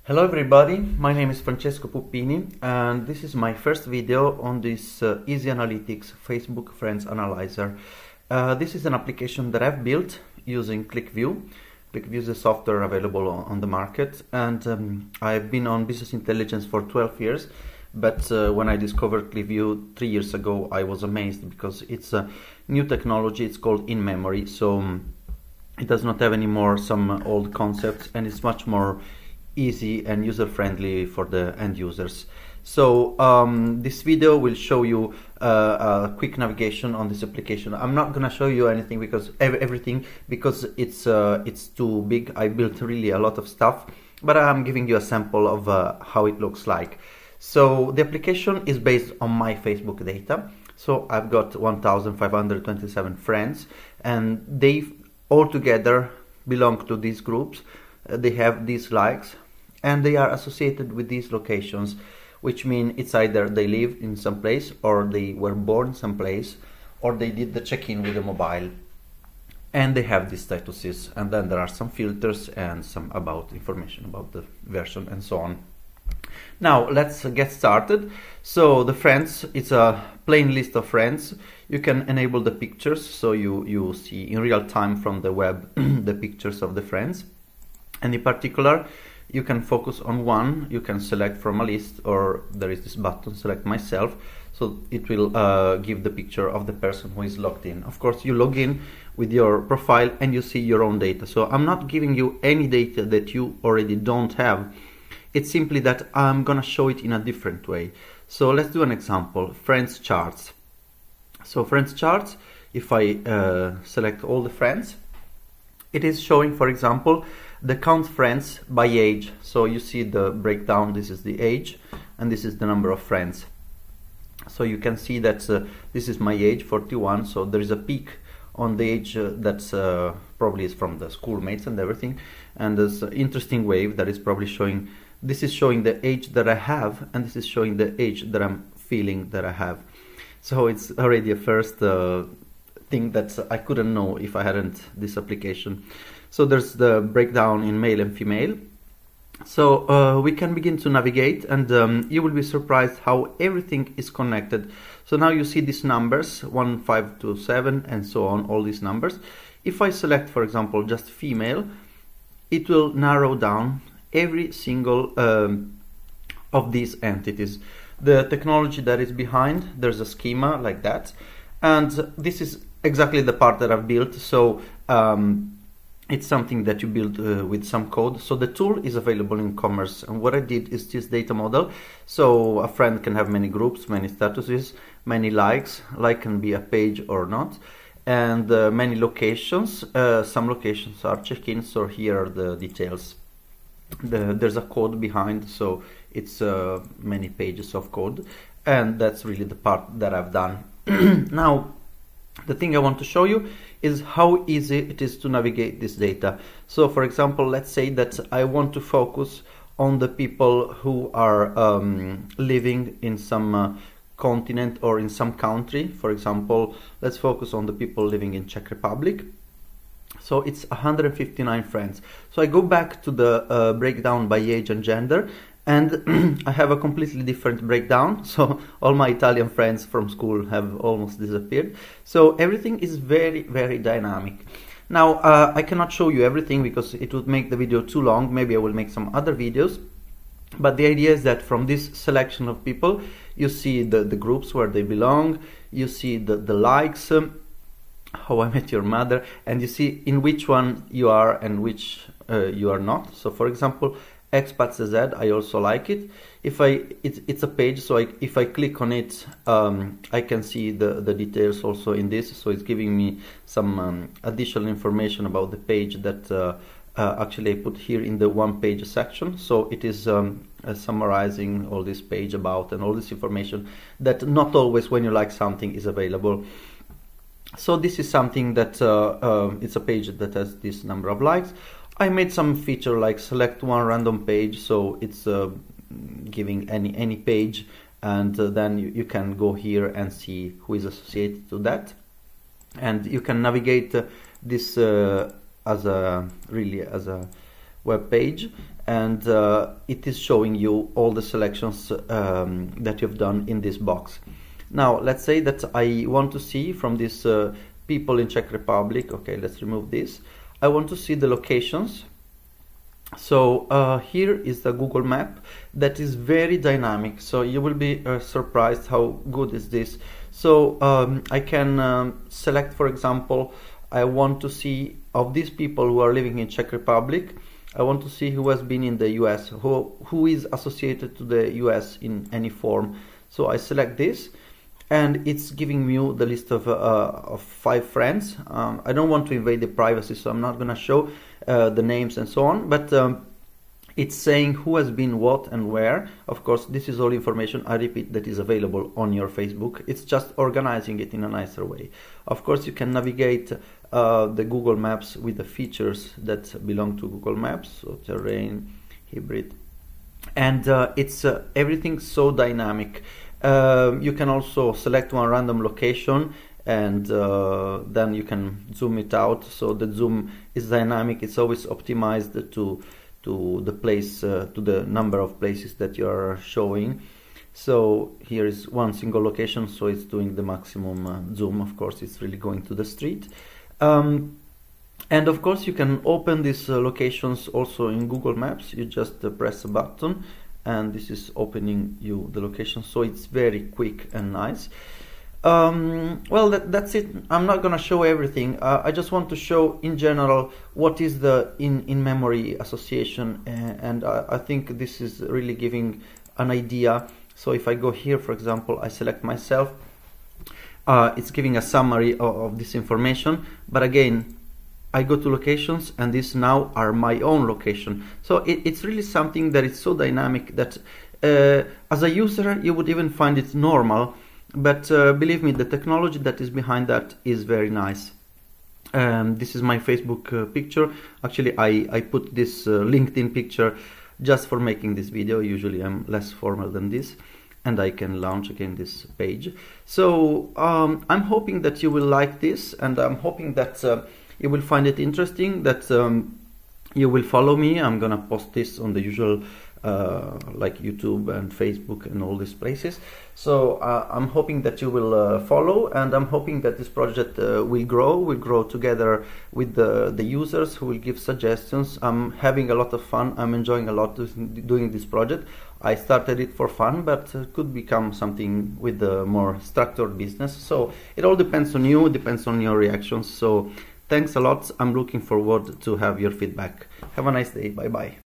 Hello everybody, my name is Francesco Puppini and this is my first video on this Easy Analytics Facebook Friends Analyzer. This is an application that I've built using ClickView. ClickView is a software available on the market, and I've been on business intelligence for 12 years, but when I discovered ClickView 3 years ago I was amazed because it's a new technology. It's called in-memory, so it does not have anymore some old concepts, and it's much more easy and user-friendly for the end users. So this video will show you a quick navigation on this application. I'm not gonna show you anything because everything because it's too big. I built really a lot of stuff, but I'm giving you a sample of how it looks like. So the application is based on my Facebook data. So I've got 1,527 friends, and they all together belong to these groups. They have these likes, and they are associated with these locations, which mean it's either they live in some place, or they were born someplace, or they did the check-in with a mobile, and they have these statuses. And then there are some filters and some about information about the version and so on. Now let's get started. So the friends, it's a plain list of friends. You can enable the pictures, so you see in real time from the web the pictures of the friends, and in particular you can focus on one. You can select from a list, or there is this button, select myself, so it will give the picture of the person who is logged in. Of course, you log in with your profile and you see your own data. So I'm not giving you any data that you already don't have. It's simply that I'm gonna show it in a different way. So let's do an example. Friends charts. So friends charts, if I select all the friends, it is showing, for example, the count friends by age. So you see the breakdown. This is the age and this is the number of friends. So you can see that this is my age, 41, so there is a peak on the age that's probably is from the schoolmates and everything, and there's an interesting wave that is probably showing, this is showing the age that I have, and this is showing the age that I'm feeling that I have. So it's already a first thing that I couldn't know if I hadn't this application. So there's the breakdown in male and female. So we can begin to navigate, and you will be surprised how everything is connected. So now you see these numbers 1, 5 to 7 and so on, all these numbers. If I select, for example, just female, it will narrow down every single of these entities. The technology that is behind, there's a schema like that, and this is exactly the part that I've built. So it's something that you build with some code. So the tool is available in Commerce, and what I did is this data model. So a friend can have many groups, many statuses, many likes. Like can be a page or not, and many locations. Some locations are check-ins, so here are the details. There's a code behind, so it's many pages of code, and that's really the part that I've done. Now the thing I want to show you is how easy it is to navigate this data. So for example, let's say that I want to focus on the people who are living in some continent or in some country. For example, let's focus on the people living in Czech Republic. So it's 159 friends. So I go back to the breakdown by age and gender, and I have a completely different breakdown. So all my Italian friends from school have almost disappeared. So everything is very, very dynamic. Now I cannot show you everything because it would make the video too long. Maybe I will make some other videos. But the idea is that from this selection of people, you see the groups where they belong, you see the likes, How I Met Your Mother, and you see in which one you are and which you are not. So for example, Expats Z, I also like it. If it's a page, so if I click on it, I can see the details also in this. So it's giving me some additional information about the page that actually I put here in the one page section. So it is summarizing all this page about and all this information that not always when you like something is available. So this is something that it's a page that has this number of likes. I made some feature like select one random page, so it's giving any page, and then you can go here and see who is associated to that, and you can navigate this as a web page, and it is showing you all the selections that you've done in this box. Now let's say that I want to see from this people in Czech Republic. Okay, let's remove this. I want to see the locations. So here is the Google map that is very dynamic, so you will be surprised how good is this. So I can select, for example, I want to see of these people who are living in Czech Republic, I want to see who has been in the US, who is associated to the US in any form. So I select this, and it's giving me the list of 5 friends. I don't want to invade the privacy, so I'm not going to show the names and so on, but it's saying who has been what and where. Of course, this is all information, I repeat, that is available on your Facebook. It's just organizing it in a nicer way. Of course, you can navigate the Google Maps with the features that belong to Google Maps, so terrain, hybrid, and it's everything so dynamic. You can also select one random location, and then you can zoom it out. So the zoom is dynamic, it's always optimized to the place, to the number of places that you are showing. So here is one single location, so it's doing the maximum zoom. Of course, it's really going to the street. And of course, you can open these locations also in Google Maps. You just press a button, and this is opening you the location, so it's very quick and nice. Well, that's it. I'm not gonna show everything. I just want to show in general what is the in-memory association, and I think this is really giving an idea. So if I go here, for example, I select myself, it's giving a summary of this information, but again, I go to locations, and these now are my own location. So it's really something that is so dynamic that as a user you would even find it normal, but believe me, the technology that is behind that is very nice. This is my Facebook picture. Actually, I put this LinkedIn picture just for making this video. Usually I'm less formal than this, and I can launch again this page. So I'm hoping that you will like this, and I'm hoping that you will find it interesting, that you will follow me. I'm gonna post this on the usual like YouTube and Facebook and all these places. So I'm hoping that you will follow, and I'm hoping that this project will grow together with the users who will give suggestions. I'm having a lot of fun. I'm enjoying a lot doing this project. I started it for fun, but could become something with a more structured business. So it all depends on you, depends on your reactions. So thanks a lot. I'm looking forward to have your feedback. Have a nice day. Bye bye.